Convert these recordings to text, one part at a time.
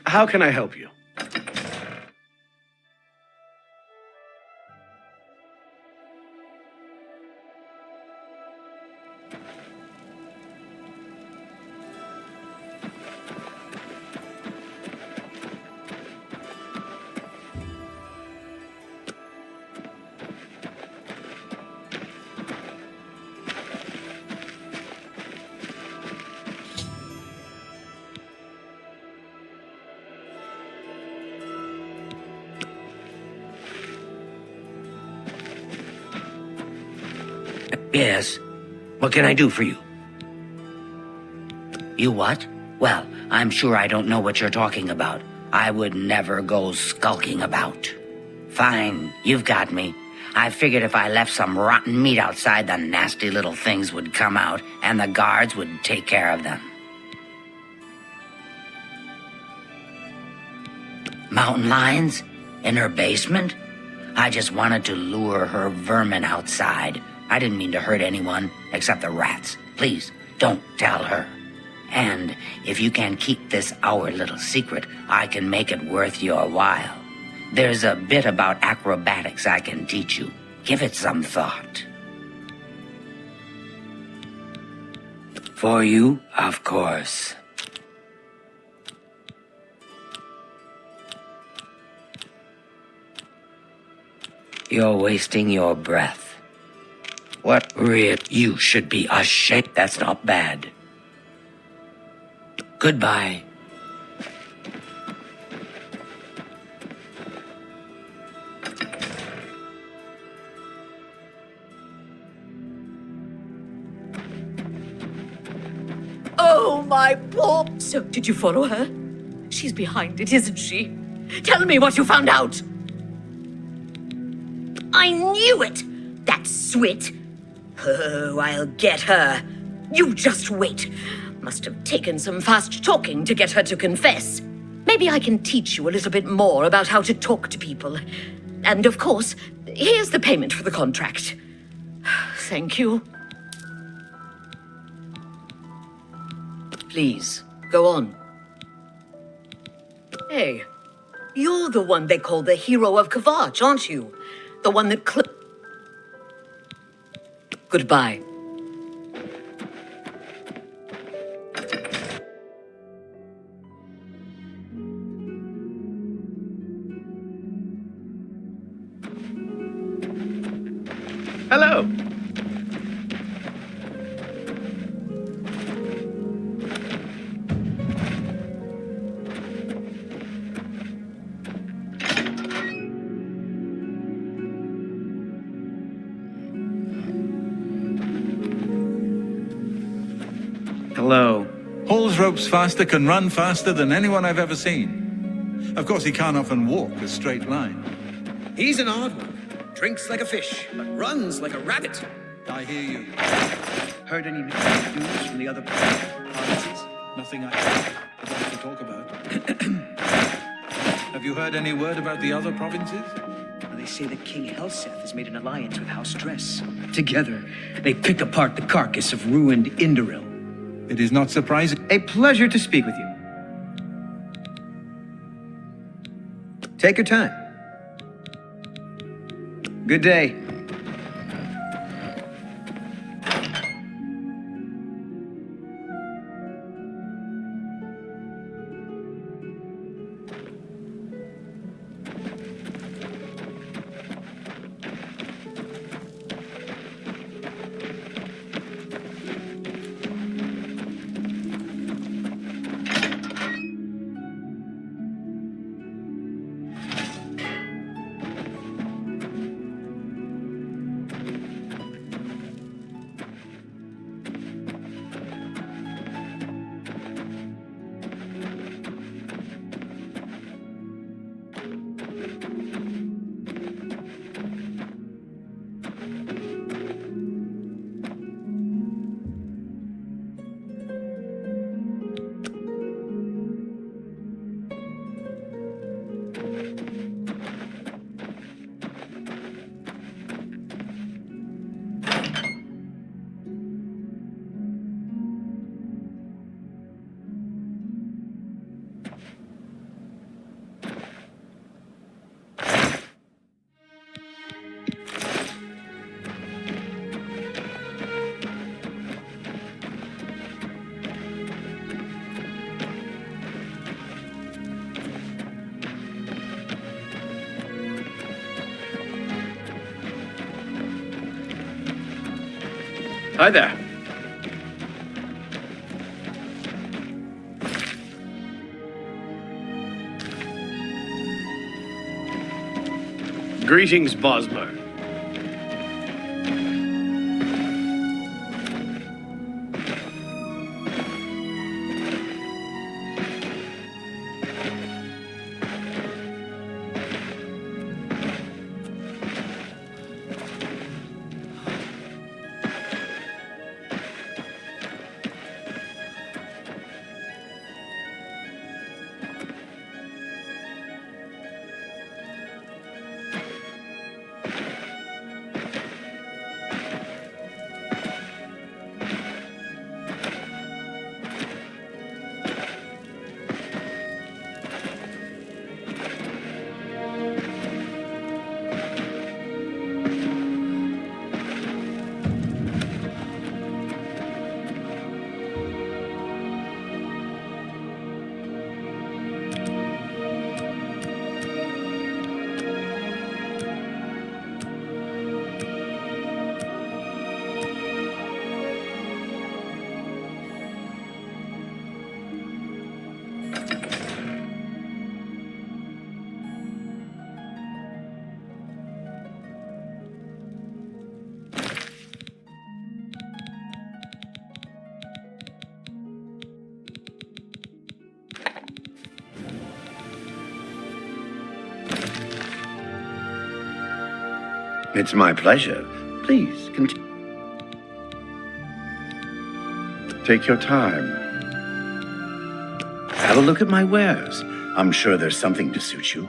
How can I help you? Yes. What can I do for you? You what? Well, I'm sure I don't know what you're talking about. I would never go skulking about. Fine, you've got me. I figured if I left some rotten meat outside, the nasty little things would come out, and the guards would take care of them. Mountain lions? In her basement? I just wanted to lure her vermin outside. I didn't mean to hurt anyone, except the rats. Please, don't tell her. And if you can keep this our little secret, I can make it worth your while. There's a bit about acrobatics I can teach you. Give it some thought. For you, of course. You're wasting your breath. What you should be ashamed. That's not bad. Goodbye. Oh, my poor... So, did you follow her? She's behind it, isn't she? Tell me what you found out! I knew it! That swit! Oh, I'll get her. You just wait. Must have taken some fast talking to get her to confess. Maybe I can teach you a little bit more about how to talk to people. And of course, here's the payment for the contract. Thank you. Please, go on. Hey, you're the one they call the hero of Kvatch, aren't you? The one that Goodbye. Hello. Hello. Hall's ropes faster can run faster than anyone I've ever seen. Of course, he can't often walk a straight line. He's an odd one. Drinks like a fish, but runs like a rabbit. I hear you. Heard any news from the other provinces? Nothing I'd like to talk about. Have you heard any word about the other provinces? They say that King Helseth has made an alliance with House Dress. Together, they pick apart the carcass of ruined Indoril. It is not surprising. A pleasure to speak with you. Take your time. Good day. Hi there. Greetings, Bosmer. It's my pleasure. Please, continue. Take your time. Have a look at my wares. I'm sure there's something to suit you.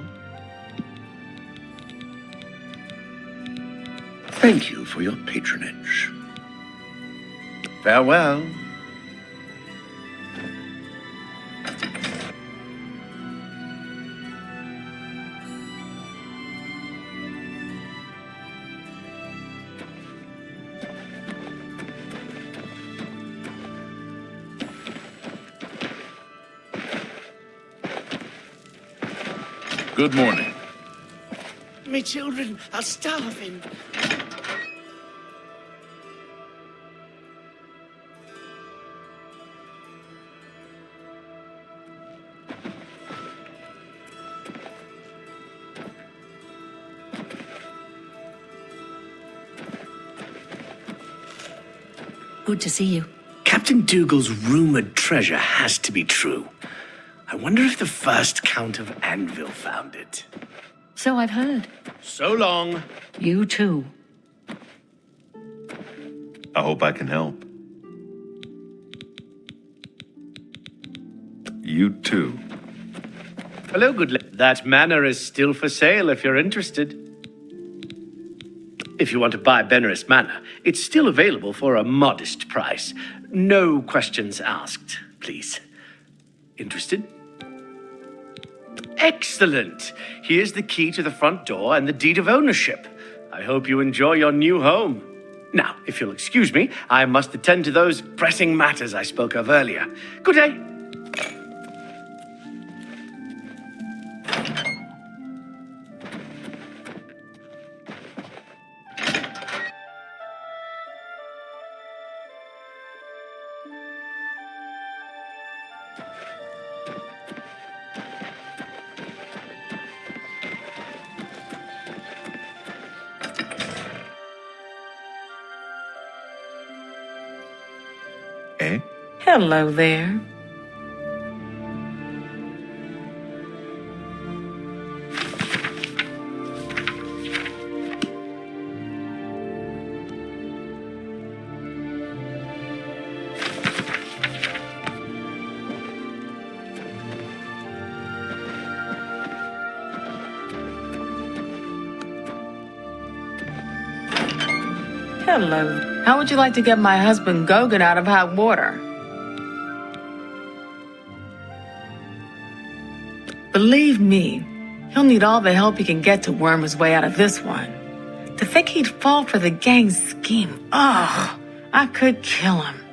Thank you for your patronage. Farewell. Good morning. My children are starving. Good to see you. Captain Dougal's rumored treasure has to be true. I wonder if the first Count of Anvil found it. So I've heard. So long. You too. I hope I can help. You too. Hello, that manor is still for sale if you're interested. If you want to buy Benerus Manor, it's still available for a modest price. No questions asked, please. Interested? Excellent! Here's the key to the front door and the deed of ownership. I hope you enjoy your new home. Now, if you'll excuse me, I must attend to those pressing matters I spoke of earlier. Good day. Eh? Hello there. Hello. How would you like to get my husband Gogan out of hot water? Believe me, he'll need all the help he can get to worm his way out of this one. To think he'd fall for the gang's scheme. Oh, I could kill him.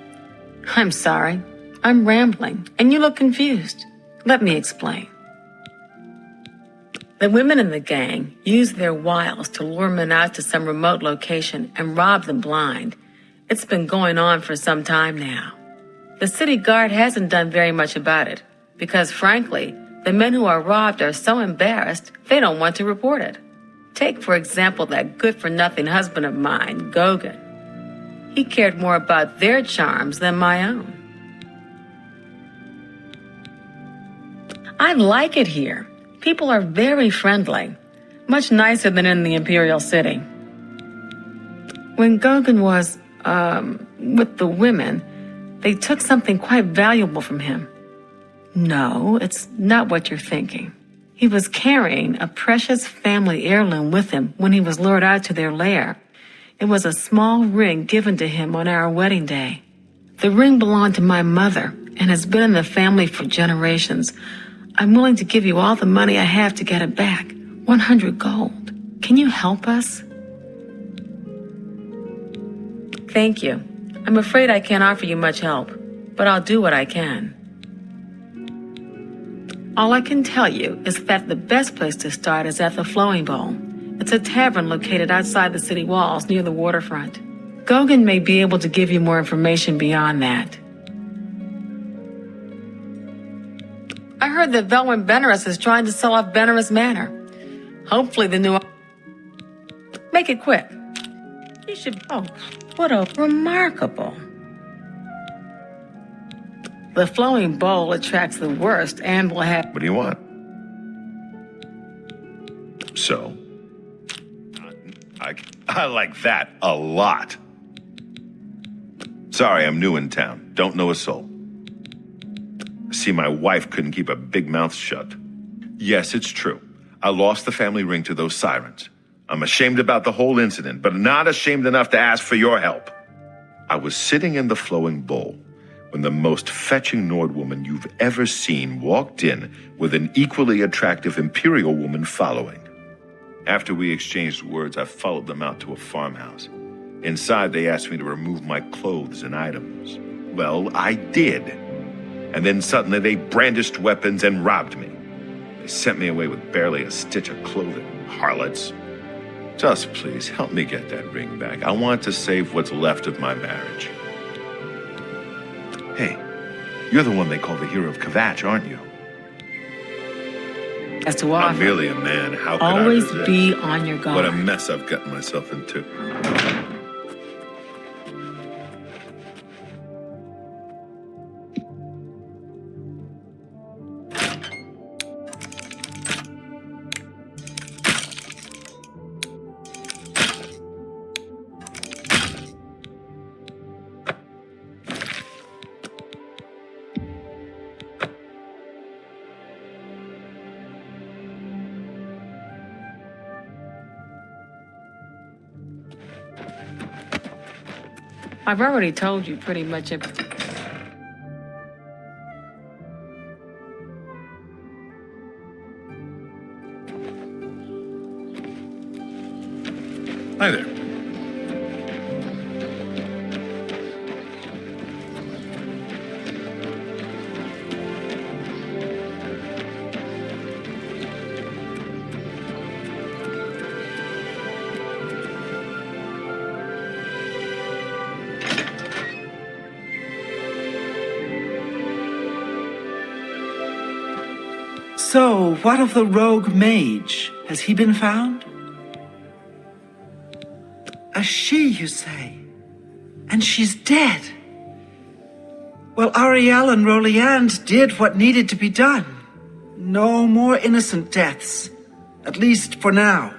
I'm sorry. I'm rambling, and you look confused. Let me explain. The women in the gang use their wiles to lure men out to some remote location and rob them blind. It's been going on for some time now. The city guard hasn't done very much about it, because frankly, the men who are robbed are so embarrassed they don't want to report it. Take, for example, that good-for-nothing husband of mine, Gauguin. He cared more about their charms than my own. I like it here. People are very friendly, much nicer than in the Imperial City. When Gauguin was, with the women, they took something quite valuable from him. No, it's not what you're thinking. He was carrying a precious family heirloom with him when he was lured out to their lair. It was a small ring given to him on our wedding day. The ring belonged to my mother and has been in the family for generations. I'm willing to give you all the money I have to get it back. 100 gold. Can you help us? Thank you. I'm afraid I can't offer you much help, but I'll do what I can. All I can tell you is that the best place to start is at the Flowing Bowl. It's a tavern located outside the city walls near the waterfront. Gauguin may be able to give you more information beyond that. I heard that Velwyn Benerus is trying to sell off Benerus Manor. Hopefully the new... Make it quick. You should... Oh, what a remarkable... The Flowing Bowl attracts the worst Anvil has... What do you want? So? I like that a lot. Sorry, I'm new in town. Don't know a soul. See, my wife couldn't keep a big mouth shut. Yes, it's true. I lost the family ring to those sirens. I'm ashamed about the whole incident, but not ashamed enough to ask for your help. I was sitting in the Flowing Bowl when the most fetching Nord woman you've ever seen walked in with an equally attractive Imperial woman following. After we exchanged words, I followed them out to a farmhouse. Inside, they asked me to remove my clothes and items. Well, I did. And then suddenly they brandished weapons and robbed me. They sent me away with barely a stitch of clothing, harlots. Just please, help me get that ring back. I want to save what's left of my marriage. Hey, you're the one they call the hero of Kvatch, aren't you? As to offer. I'm merely a man. How could Always I resist? be on your guard. What a mess I've gotten myself into. I've already told you pretty much everything. Hi there. So, what of the rogue mage? Has he been found? A she, you say? And she's dead? Well, Ariel and Roliand did what needed to be done. No more innocent deaths. At least for now.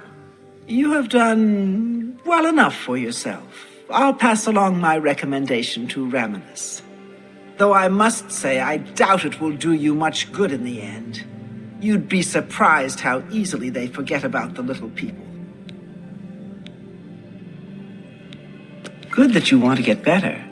You have done well enough for yourself. I'll pass along my recommendation to Raminus. Though I must say, I doubt it will do you much good in the end. You'd be surprised how easily they forget about the little people. Good that you want to get better.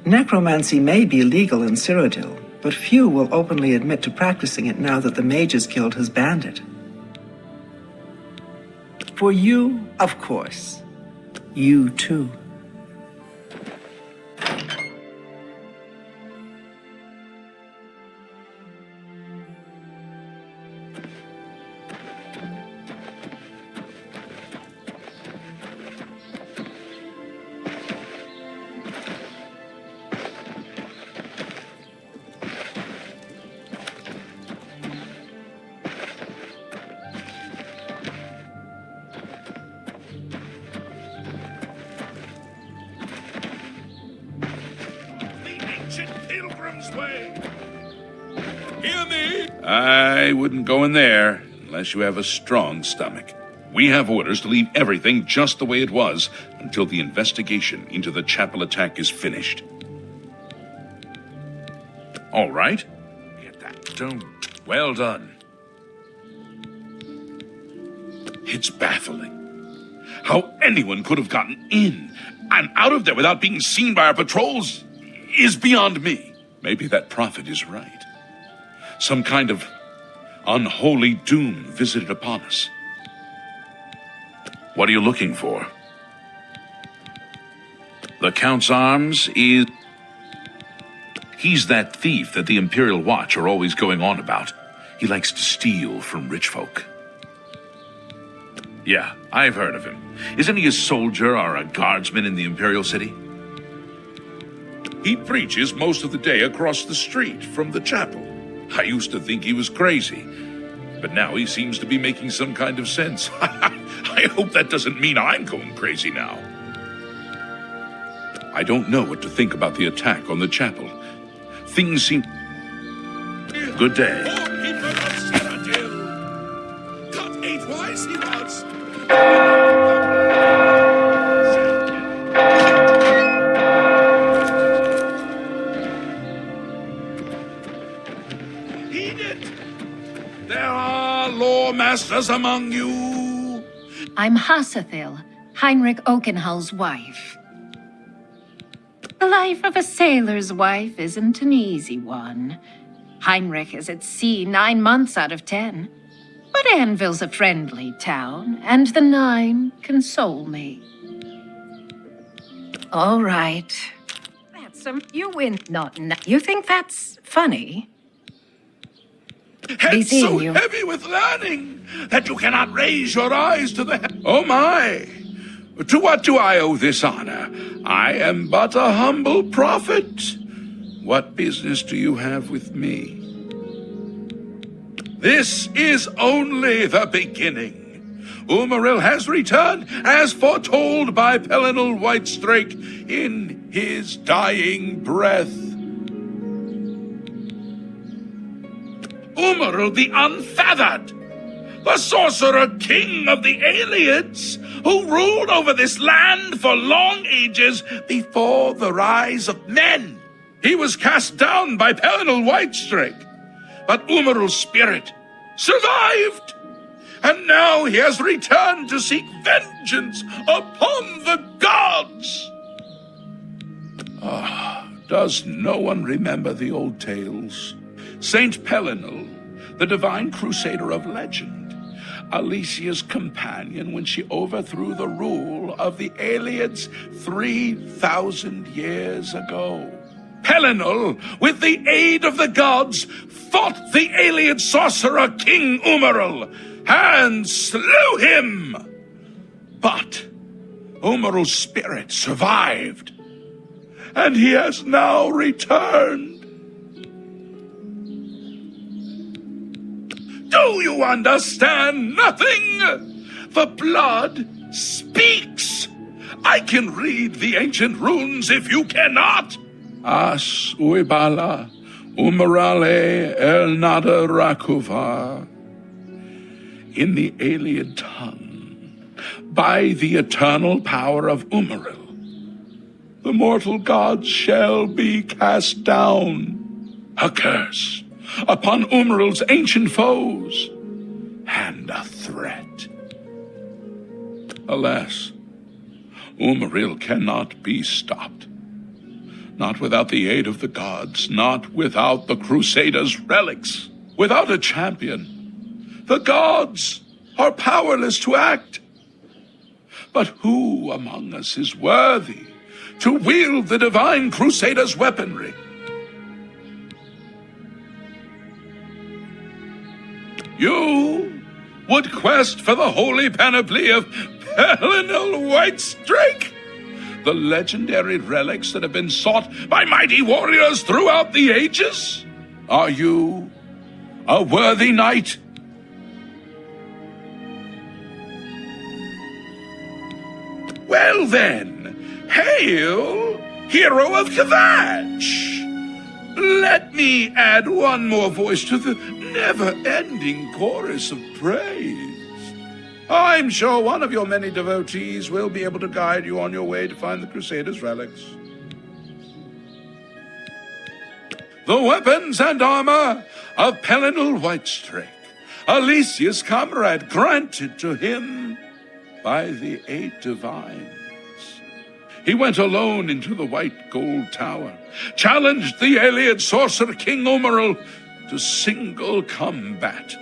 Necromancy may be legal in Cyrodiil, but few will openly admit to practicing it now that the Mages Guild has banned it. For you, of course. You too. way! Hear me? I wouldn't go in there unless you have a strong stomach. We have orders to leave everything just the way it was until the investigation into the chapel attack is finished. All right? Get that. Don't. Well done. It's baffling. How anyone could have gotten in and out of there without being seen by our patrols is beyond me. Maybe that prophet is right. Some kind of unholy doom visited upon us. What are you looking for? The Count's arms is... He's that thief that the Imperial Watch are always going on about. He likes to steal from rich folk. Yeah, I've heard of him. Isn't he a soldier or a guardsman in the Imperial City? He preaches most of the day across the street from the chapel. I used to think he was crazy, but now he seems to be making some kind of sense. I hope that doesn't mean I'm going crazy now. I don't know what to think about the attack on the chapel. Things seem... Good day. Cut 8 wise he was. Heed it! There are law masters among you. I'm Hassathil, Heinrich Oakenhull's wife. The life of a sailor's wife isn't an easy one. Heinrich is at sea 9 months out of 10. But Anvil's a friendly town, and the 9 console me. All right. That's you win. Not. You think that's funny? Head so heavy with learning that you cannot raise your eyes to the... Oh my! To what do I owe this honor? I am but a humble prophet. What business do you have with me? This is only the beginning. Umaril has returned as foretold by Pelinal Whitestrake in his dying breath. Umaril the Unfeathered, the sorcerer king of the Aliens, who ruled over this land for long ages before the rise of men. He was cast down by Pelinal Whitestrake, but Umaril's spirit survived, and now he has returned to seek vengeance upon the gods. Does no one remember the old tales? Saint Pelinal, the divine crusader of legend, Alicia's companion when she overthrew the rule of the Aliens 3,000 years ago. Pelinal, with the aid of the gods, fought the alien sorcerer King Umaril and slew him. But Umaril's spirit survived, and he has now returned. Do you understand nothing? The blood speaks. I can read the ancient runes if you cannot. As uibala umarale el nada rakuva. In the alien tongue, by the eternal power of Umaril, the mortal gods shall be cast down. A curse upon Umaril's ancient foes, and a threat. Alas, Umaril cannot be stopped. Not without the aid of the gods, not without the Crusaders' relics, without a champion. The gods are powerless to act. But who among us is worthy to wield the divine Crusaders' weaponry? You would quest for the holy panoply of Pelinal Whitestrake, the legendary relics that have been sought by mighty warriors throughout the ages? Are you a worthy knight? Well then, hail, hero of Kvatch! Let me add one more voice to the never-ending chorus of praise. I'm sure one of your many devotees will be able to guide you on your way to find the Crusaders' relics. The weapons and armor of Pelinal Whitestrake, Alicia's comrade, granted to him by the 8 divines. He went alone into the White Gold Tower, challenged the alien sorcerer King Umaril to single combat,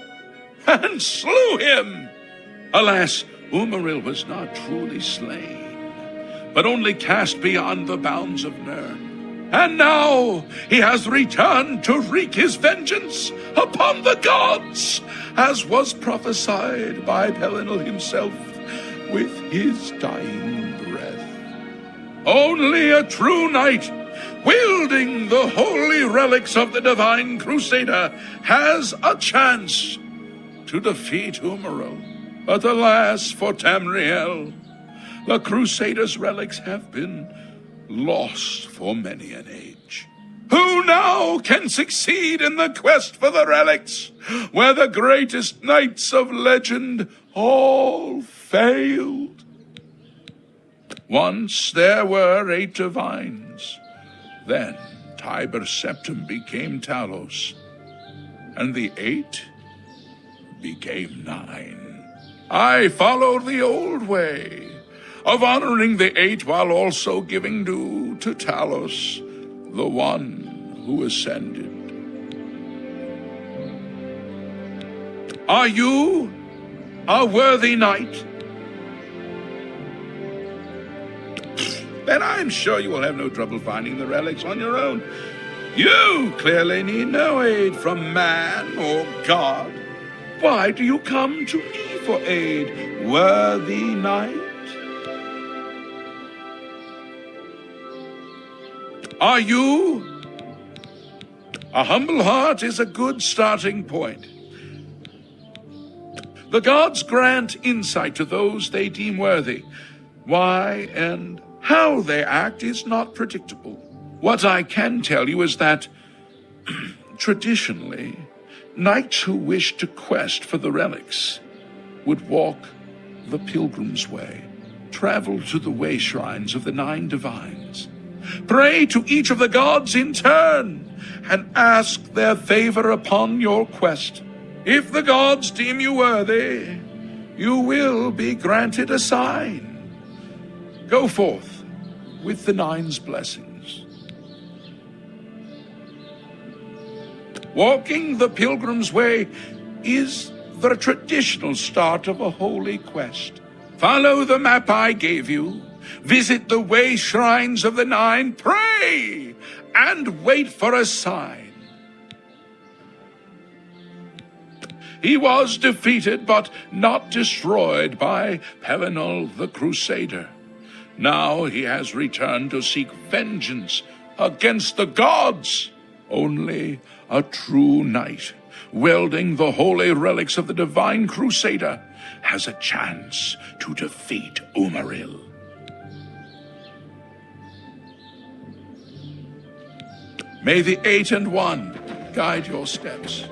and slew him. Alas, Umaril was not truly slain, but only cast beyond the bounds of Nirn. And now he has returned to wreak his vengeance upon the gods, as was prophesied by Pelinal himself with his dying breath. Only a true knight, wielding the holy relics of the Divine Crusader, has a chance to defeat Umaril. But alas for Tamriel, the Crusader's relics have been lost for many an age. Who now can succeed in the quest for the relics, where the greatest knights of legend all failed? Once there were 8 divines. Then Tiber Septim became Talos, and the 8 became 9. I followed the old way of honoring the 8 while also giving due to Talos, the one who ascended. Are you a worthy knight? Then I'm sure you will have no trouble finding the relics on your own. You clearly need no aid from man or God. Why do you come to me for aid, worthy knight? Are you? A humble heart is a good starting point. The gods grant insight to those they deem worthy. Why and how they act is not predictable. What I can tell you is that, traditionally, knights who wish to quest for the relics would walk the pilgrim's way, travel to the way shrines of the 9 divines, pray to each of the gods in turn, and ask their favor upon your quest. If the gods deem you worthy, you will be granted a sign. Go forth with the 9's blessings. Walking the pilgrim's way is the traditional start of a holy quest. Follow the map I gave you, visit the way shrines of the 9, pray, and wait for a sign. He was defeated but not destroyed by Pelinal the Crusader. Now he has returned to seek vengeance against the gods. Only a true knight, wielding the holy relics of the Divine Crusader, has a chance to defeat Umaril. May the 8 and 1 guide your steps.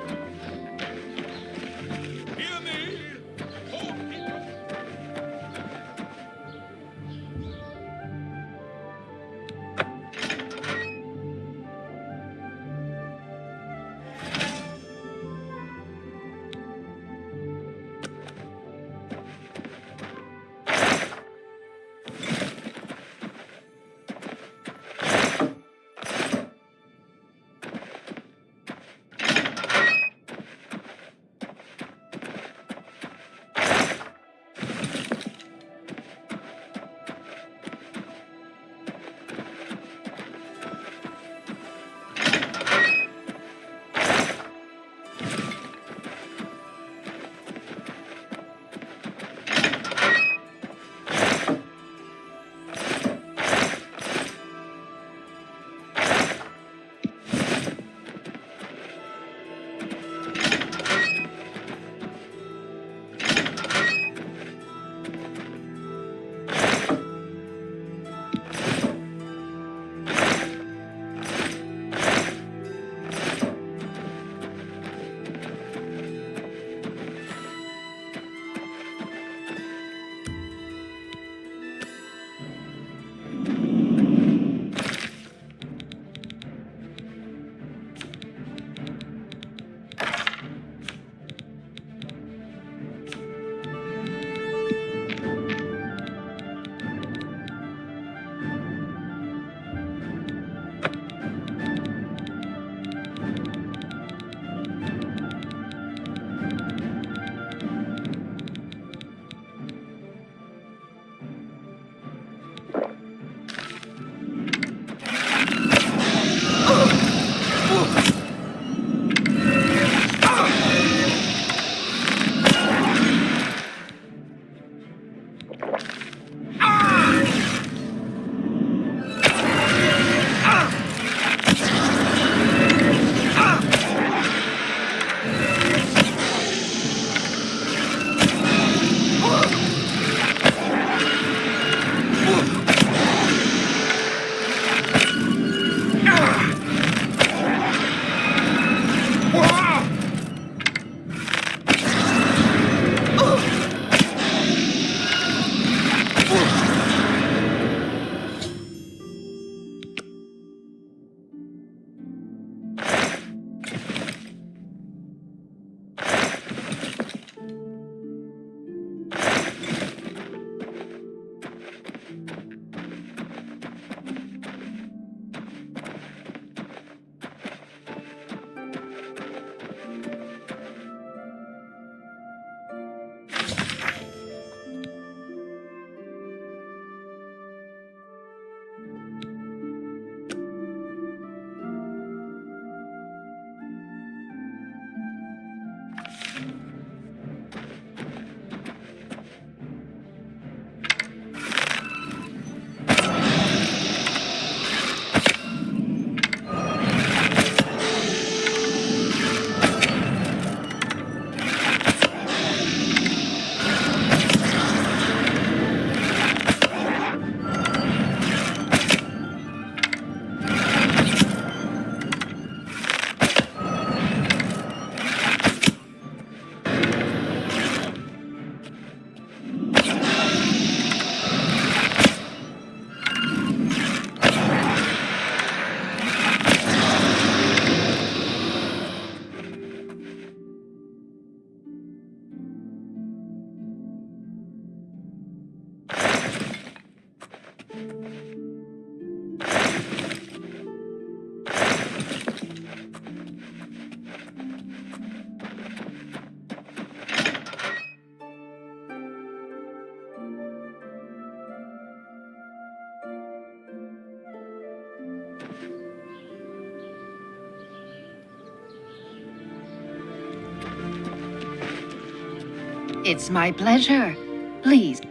It's my pleasure. Please.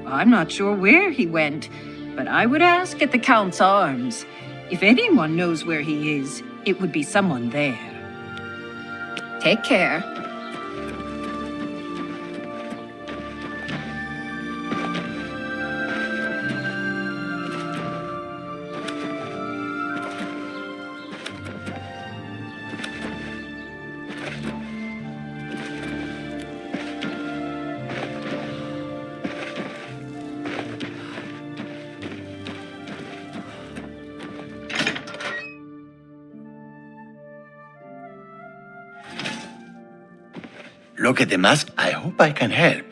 I'm not sure where he went, but I would ask at the Count's Arms. If anyone knows where he is, it would be someone there. Take care. Look at the mask. I hope I can help.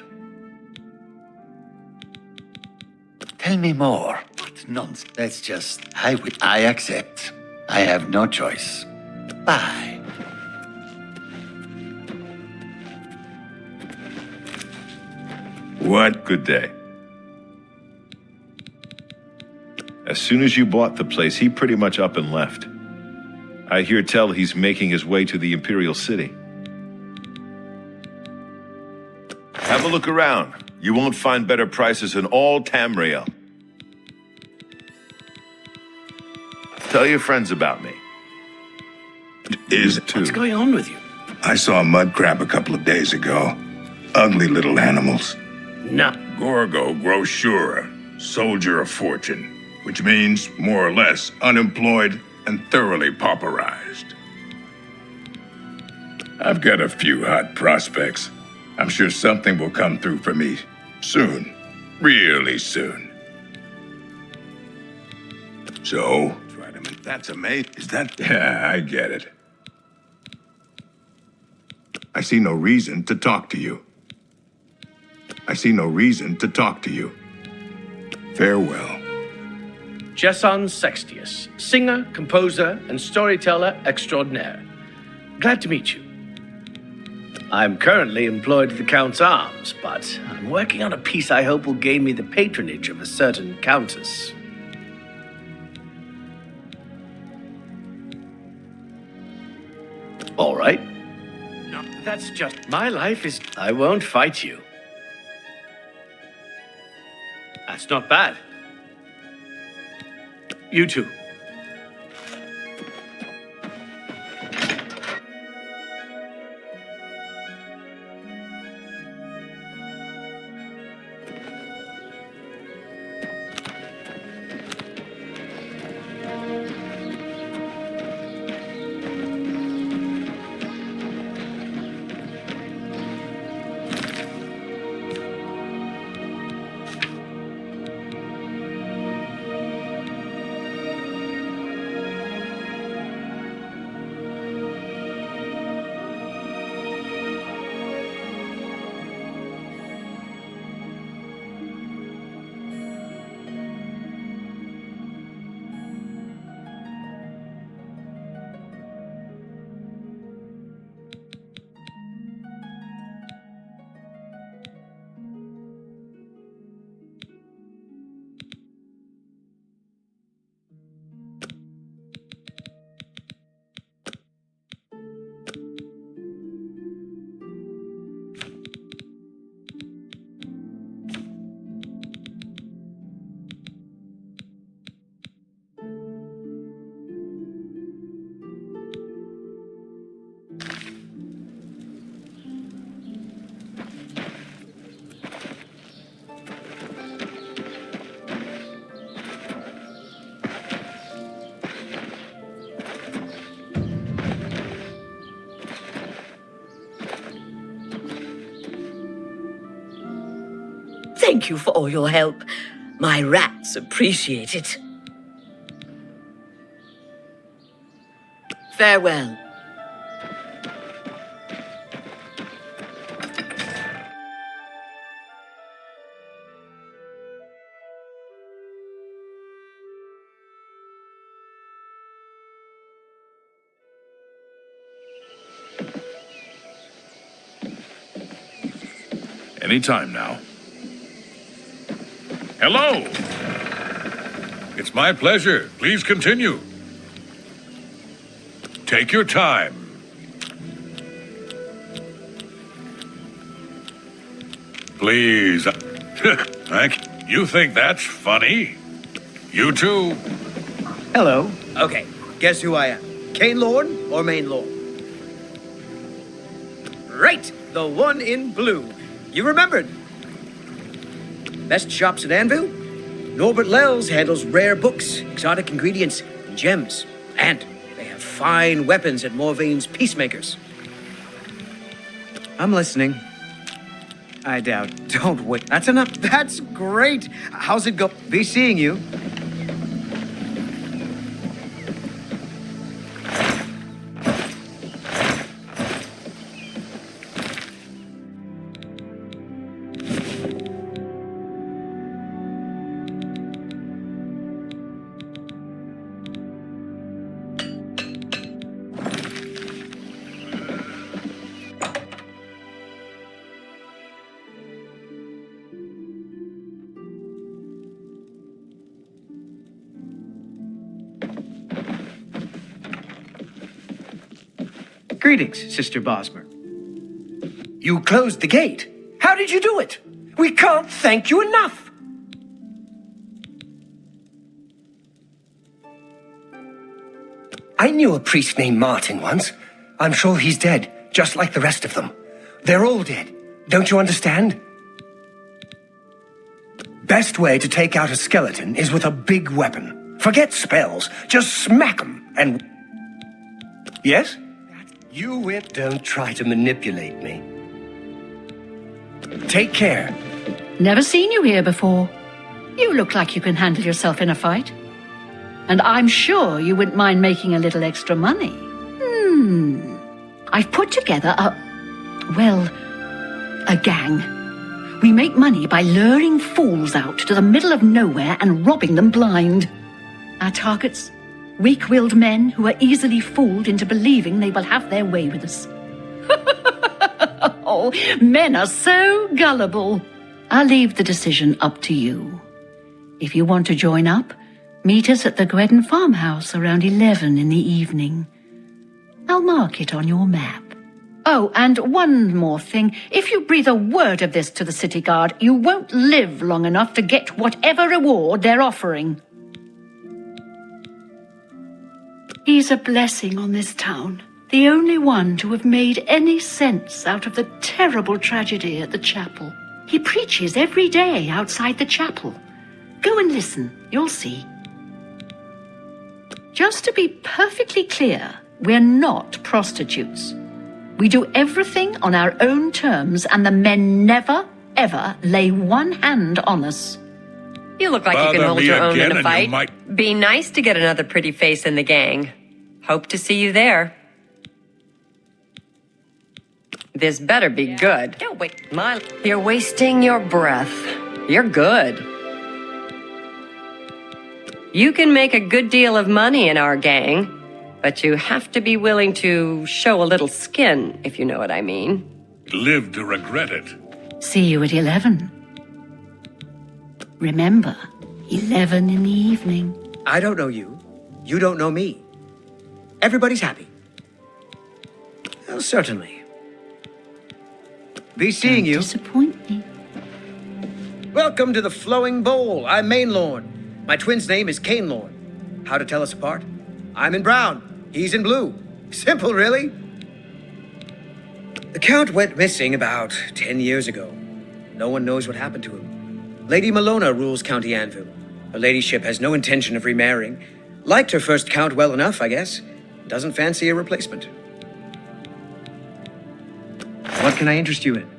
Tell me more. What nonsense. That's just... I accept. I have no choice. Bye. What? Good day. As soon as you bought the place, he pretty much up and left. I hear tell he's making his way to the Imperial City. Have a look around. You won't find better prices in all Tamriel. Tell your friends about me. Is it too? What's going on with you? I saw a mud crab a couple of days ago. Ugly little animals. No. Gorgo Groshura, soldier of fortune, which means, more or less, unemployed and thoroughly pauperized. I've got a few hot prospects. I'm sure something will come through for me soon. Really soon. So? That's amazing. Is that? Yeah, I get it. I see no reason to talk to you. I see no reason to talk to you. Farewell. Jesson Sextius, singer, composer, and storyteller extraordinaire. Glad to meet you. I'm currently employed at the Count's Arms, but I'm working on a piece I hope will gain me the patronage of a certain countess. All right. No, that's just... My life is... I won't fight you. That's not bad. You too. Thank you for all your help. My rats appreciate it. Farewell. Any time now. Hello! It's my pleasure. Please continue. Take your time. Please. Thank you. You think that's funny? You too. Hello. Okay, guess who I am? Cane Lord or Main Lord? Right, the one in blue. You remembered. Best shops at Anvil? Norbert Lels handles rare books, exotic ingredients, and gems. And they have fine weapons at Morvaine's Peacemakers. I'm listening. I doubt. Don't wait. That's enough. That's great. How's it go? Be seeing you. Greetings, Sister Bosmer. You closed the gate. How did you do it? We can't thank you enough. I knew a priest named Martin once. I'm sure he's dead, just like the rest of them. They're all dead. Don't you understand? Best way to take out a skeleton is with a big weapon. Forget spells. Just smack 'em and... Yes? You win. Don't try to manipulate me. Take care. Never seen you here before. You look like you can handle yourself in a fight. And I'm sure you wouldn't mind making a little extra money. I've put together a gang. We make money by luring fools out to the middle of nowhere and robbing them blind. Our targets? Weak-willed men who are easily fooled into believing they will have their way with us. Oh, men are so gullible. I'll leave the decision up to you. If you want to join up, meet us at the Gwedden farmhouse around 11 in the evening. I'll mark it on your map. Oh, and one more thing. If you breathe a word of this to the city guard, you won't live long enough to get whatever reward they're offering. He's a blessing on this town, the only one to have made any sense out of the terrible tragedy at the chapel. He preaches every day outside the chapel. Go and listen, you'll see. Just to be perfectly clear, we're not prostitutes. We do everything on our own terms, and the men never, ever lay one hand on us. You look like you can hold your own in a fight. Be nice to get another pretty face in the gang. Hope to see you there. This better be good. Don't wait, You're wasting your breath. You're good. You can make a good deal of money in our gang, but you have to be willing to show a little skin, if you know what I mean. Live to regret it. See you at 11. Remember, 11 in the evening. I don't know you. You don't know me. Everybody's happy. Oh, certainly. Be seeing you. Disappoint me. Welcome to the Flowing Bowl. I'm Main Lord. My twin's name is Cane Lord. How to tell us apart? I'm in brown. He's in blue. Simple, really. The Count went missing about 10 years ago. No one knows what happened to him. Lady Malona rules County Anvil. Her ladyship has no intention of remarrying. Liked her first Count well enough, I guess. Doesn't fancy a replacement. What can I interest you in?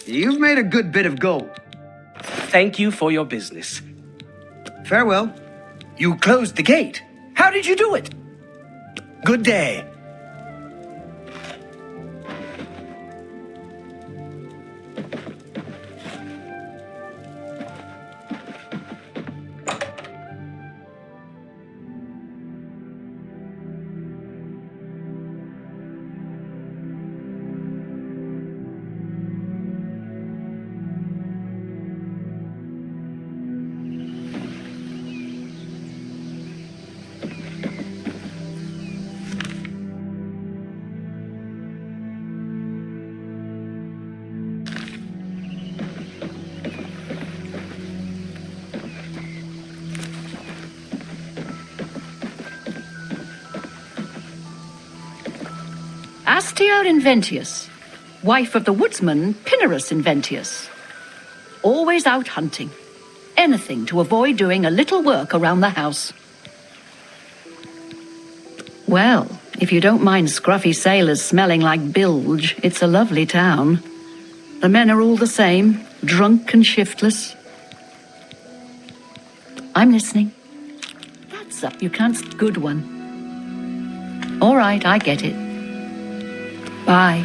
You've made a good bit of gold. Thank you for your business. Farewell. You closed the gate. How did you do it? Good day. Astia Inventius, wife of the woodsman Pinnerus Inventius. Always out hunting. Anything to avoid doing a little work around the house. Well, if you don't mind scruffy sailors smelling like bilge, it's a lovely town. The men are all the same, drunk and shiftless. I'm listening. That's up, you can't. Good one. All right, I get it. Bye.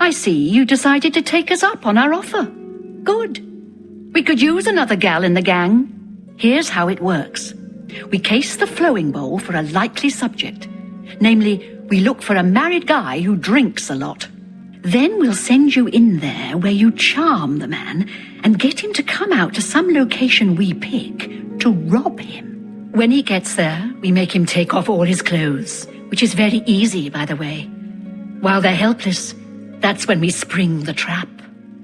I see you decided to take us up on our offer. Good. We could use another gal in the gang. Here's how it works. We case the flowing bowl for a likely subject. Namely, we look for a married guy who drinks a lot. Then we'll send you in there where you charm the man and get him to come out to some location we pick to rob him. When he gets there, we make him take off all his clothes, which is very easy, by the way. While they're helpless, that's when we spring the trap.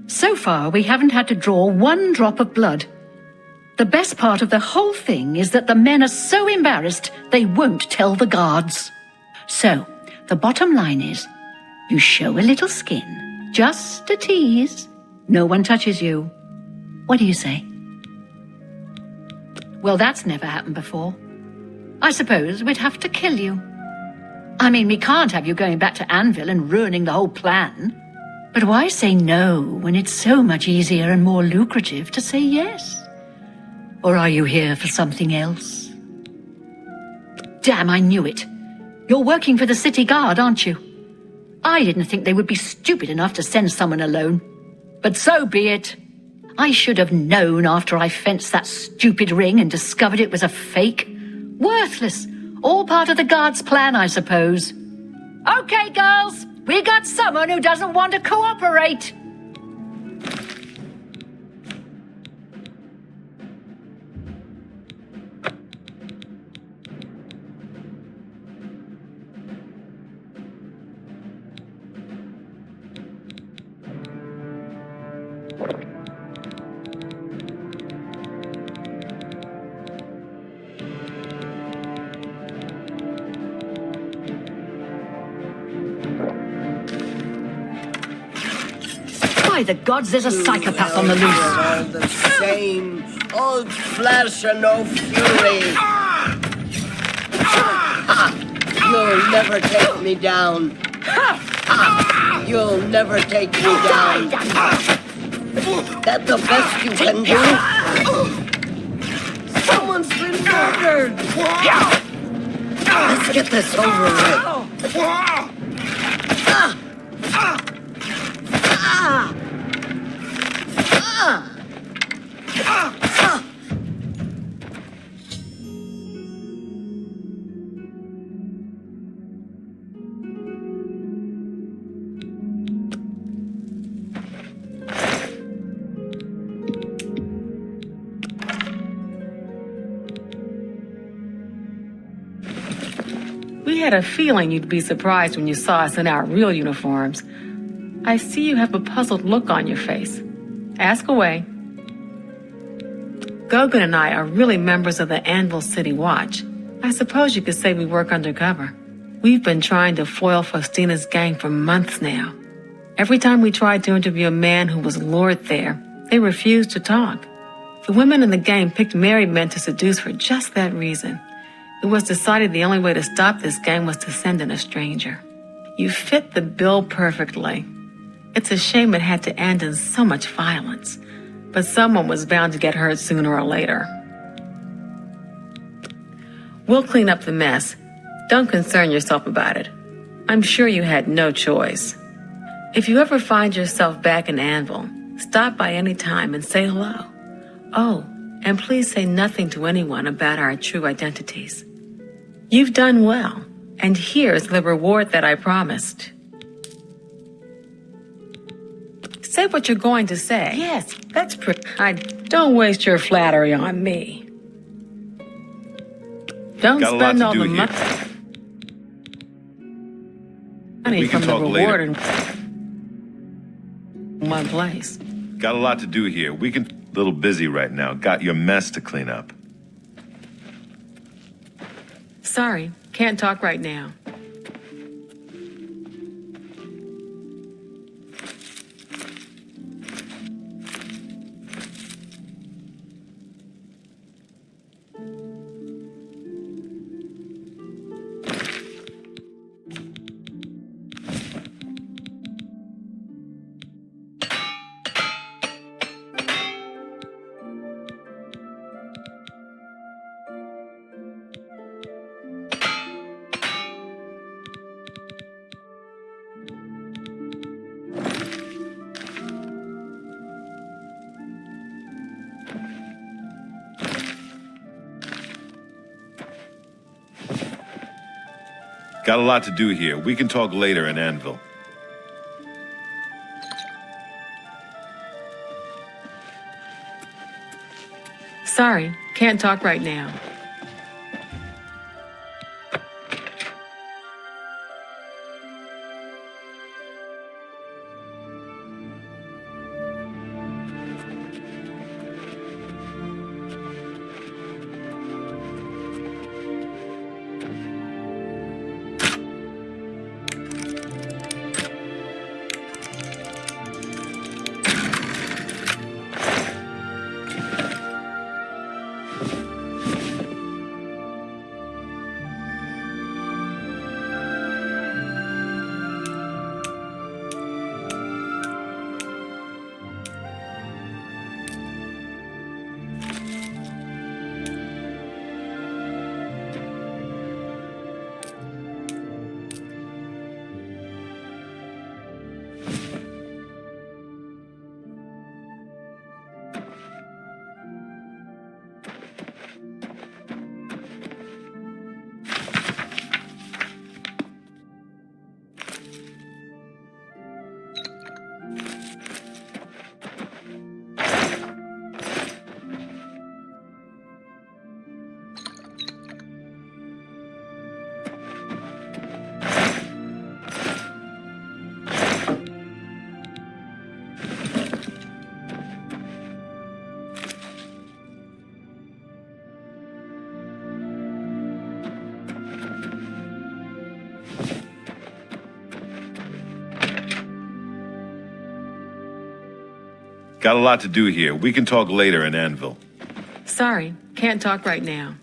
So far, we haven't had to draw one drop of blood. The best part of the whole thing is that the men are so embarrassed they won't tell the guards. So, the bottom line is, you show a little skin, just a tease. No one touches you. What do you say? Well, that's never happened before. I suppose we'd have to kill you. I mean, we can't have you going back to Anvil and ruining the whole plan. But why say no when it's so much easier and more lucrative to say yes? Or are you here for something else? Damn, I knew it. You're working for the city guard, aren't you? I didn't think they would be stupid enough to send someone alone. But so be it. I should have known after I fenced that stupid ring and discovered it was a fake. Worthless. All part of the guard's plan, I suppose. Okay, girls. We got someone who doesn't want to cooperate. By the gods, there's a psychopath on the loose. All the same, old flesh and no fury. You'll never take me down. You'll never take me down. That the best you can do? Someone's been murdered. Let's get this over with. We had a feeling you'd be surprised when you saw us in our real uniforms. I see you have a puzzled look on your face. Ask away. Gogan and I are really members of the Anvil City Watch. I suppose you could say we work undercover. We've been trying to foil Faustina's gang for months now. Every time we tried to interview a man who was lured there, they refused to talk. The women in the gang picked married men to seduce for just that reason. It was decided the only way to stop this gang was to send in a stranger. You fit the bill perfectly. It's a shame it had to end in so much violence, but someone was bound to get hurt sooner or later. We'll clean up the mess. Don't concern yourself about it. I'm sure you had no choice. If you ever find yourself back in Anvil, stop by any time and say hello. Oh, and please say nothing to anyone about our true identities. You've done well, and here's the reward that I promised. Say what you're going to say. Yes, that's pretty. Don't waste your flattery on me. Don't spend all the money from the reward in one place. Got a lot to do here. We can... Little busy right now. Got your mess to clean up. Sorry, can't talk right now. Got a lot to do here. We can talk later in Anvil. Sorry, can't talk right now. Got a lot to do here. We can talk later in Anvil. Sorry, can't talk right now.